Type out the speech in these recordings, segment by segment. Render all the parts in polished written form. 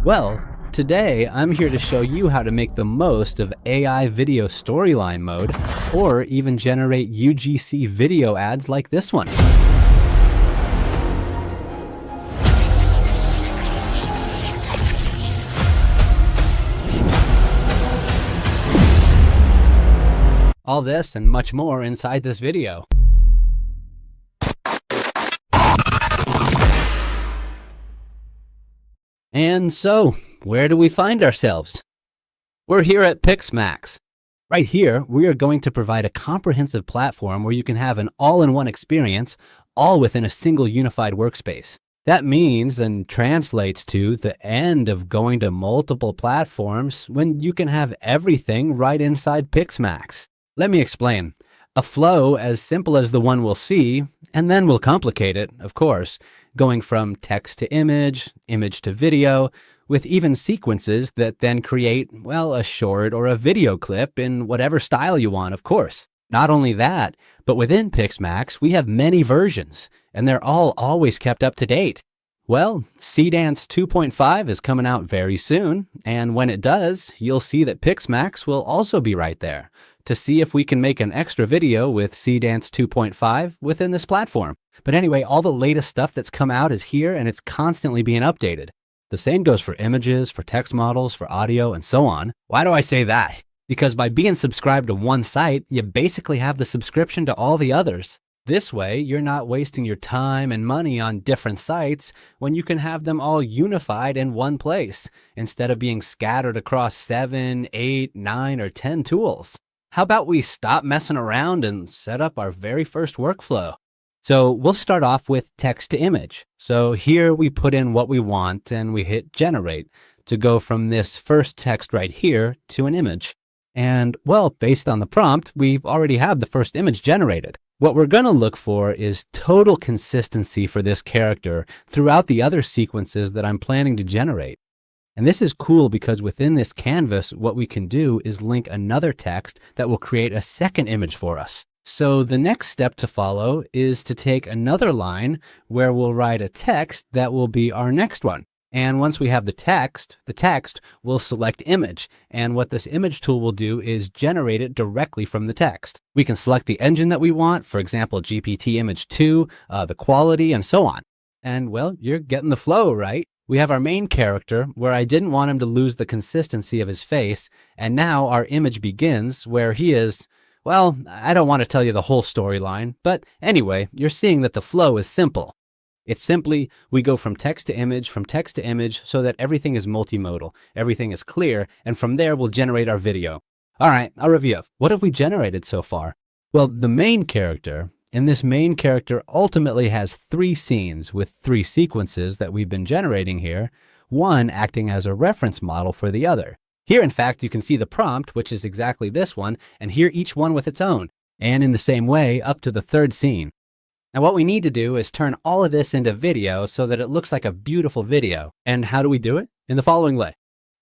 Well, today I'm here to show you how to make the most of AI video storyline mode, or even generate UGC video ads like this one. All this and much more inside this video. And so, where do we find ourselves? We're here at Pixmax. Right here, we are going to provide a comprehensive platform where you can have an all-in-one experience, all within a single unified workspace. That means and translates to the end of going to multiple platforms when you can have everything right inside Pixmax. Let me explain. A flow as simple as the one we'll see, and then we'll complicate it, of course, going from text to image, image to video, with even sequences that then create, well, a short or a video clip in whatever style you want, of course. Not only that, but within Pixmax, we have many versions, and they're all always kept up to date. Well, Seedance 2.5 is coming out very soon, and when it does, you'll see that Pixmax will also be right there to see if we can make an extra video with Seedance 2.5 within this platform. But anyway, all the latest stuff that's come out is here, and it's constantly being updated. The same goes for images, for text models, for audio, and so on. Why do I say that? Because by being subscribed to one site, you basically have the subscription to all the others. This way, you're not wasting your time and money on different sites when you can have them all unified in one place, instead of being scattered across 7, 8, 9, or 10 tools. How about we stop messing around and set up our very first workflow? So we'll start off with text to image. So here we put in what we want and we hit generate to go from this first text right here to an image. And well, based on the prompt, we've already have the first image generated. What we're going to look for is total consistency for this character throughout the other sequences that I'm planning to generate. And this is cool because within this canvas, what we can do is link another text that will create a second image for us. So the next step to follow is to take another line where we'll write a text that will be our next one. And once we have the text will select image. And what this image tool will do is generate it directly from the text. We can select the engine that we want, for example, GPT image 2, the quality, and so on. And well, you're getting the flow, right? We have our main character where I didn't want him to lose the consistency of his face. And now our image begins where he is, well, I don't want to tell you the whole storyline, but anyway, you're seeing that the flow is simple. It's simply, we go from text to image so that everything is multimodal, everything is clear, and from there we'll generate our video. All right, I'll review. What have we generated so far? Well, the main character, and this main character ultimately has 3 scenes with 3 sequences that we've been generating here, one acting as a reference model for the other. Here, in fact, you can see the prompt, which is exactly this one, and here each one with its own, and in the same way up to the 3rd scene. Now what we need to do is turn all of this into video so that it looks like a beautiful video. And how do we do it? In the following way.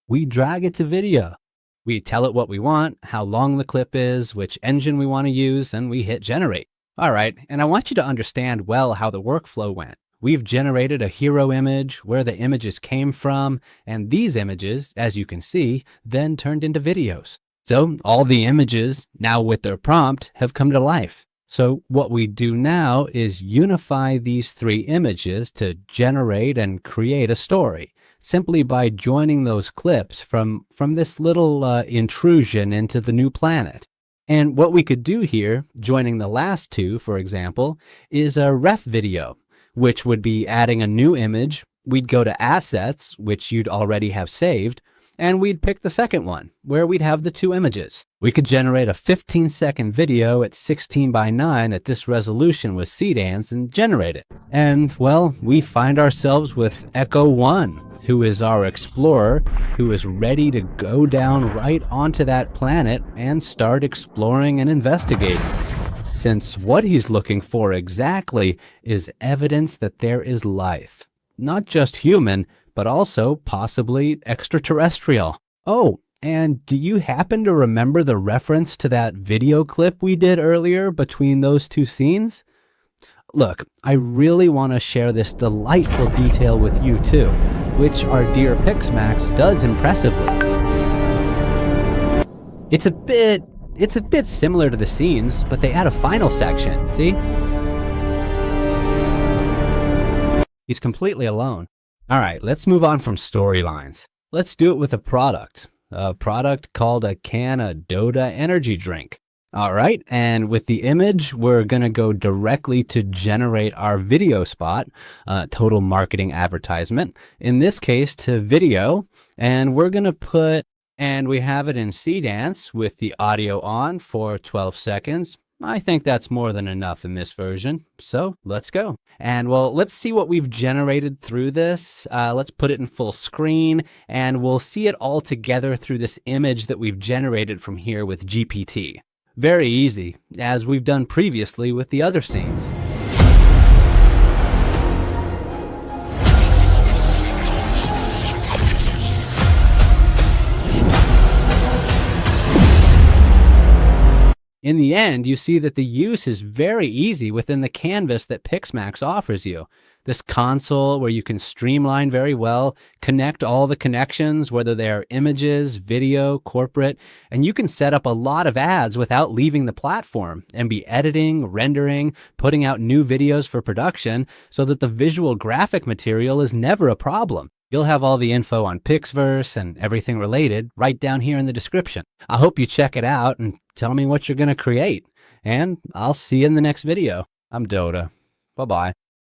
We drag it to video. We tell it what we want, how long the clip is, which engine we want to use, and we hit generate. All right, and I want you to understand well how the workflow went. We've generated a hero image, where the images came from, and these images, as you can see, then turned into videos. So all the images, now with their prompt, have come to life. So what we do now is unify these 3 images to generate and create a story, simply by joining those clips from this little intrusion into the new planet. And what we could do here, joining the last 2, for example, is a ref video, which would be adding a new image. We'd go to assets, which you'd already have saved, and we'd pick the second one, where we'd have the 2 images. We could generate a 15-second video at 16:9 at this resolution with Seedance and generate it. And, well, we find ourselves with Echo 1, who is our explorer, who is ready to go down right onto that planet and start exploring and investigating. Since what he's looking for exactly is evidence that there is life. Not just human, but also possibly extraterrestrial. Oh, and do you happen to remember the reference to that video clip we did earlier between those 2 scenes? Look, I really want to share this delightful detail with you too, which our dear Pixmax does impressively. It's a bit similar to the scenes, but they add a final section, see? He's completely alone. All right, let's move on from storylines. Let's do it with a product called a can of aidotha energy drink. All right, and with the image, we're gonna go directly to generate our video spot, total marketing advertisement. In this case, to video, and we're gonna and we have it in C-Dance with the audio on for 12 seconds. I think that's more than enough in this version, so let's go. And well, let's see what we've generated through this. Let's put it in full screen, and we'll see it all together through this image that we've generated from here with GPT. Very easy, as we've done previously with the other scenes. In the end, you see that the use is very easy within the canvas that Pixmax offers you. This console where you can streamline very well, connect all the connections, whether they are images, video, corporate, and you can set up a lot of ads without leaving the platform and be editing, rendering, putting out new videos for production so that the visual graphic material is never a problem. You'll have all the info on Pixverse and everything related right down here in the description. I hope you check it out and tell me what you're going to create. And I'll see you in the next video. I'm aidotha. Bye-bye.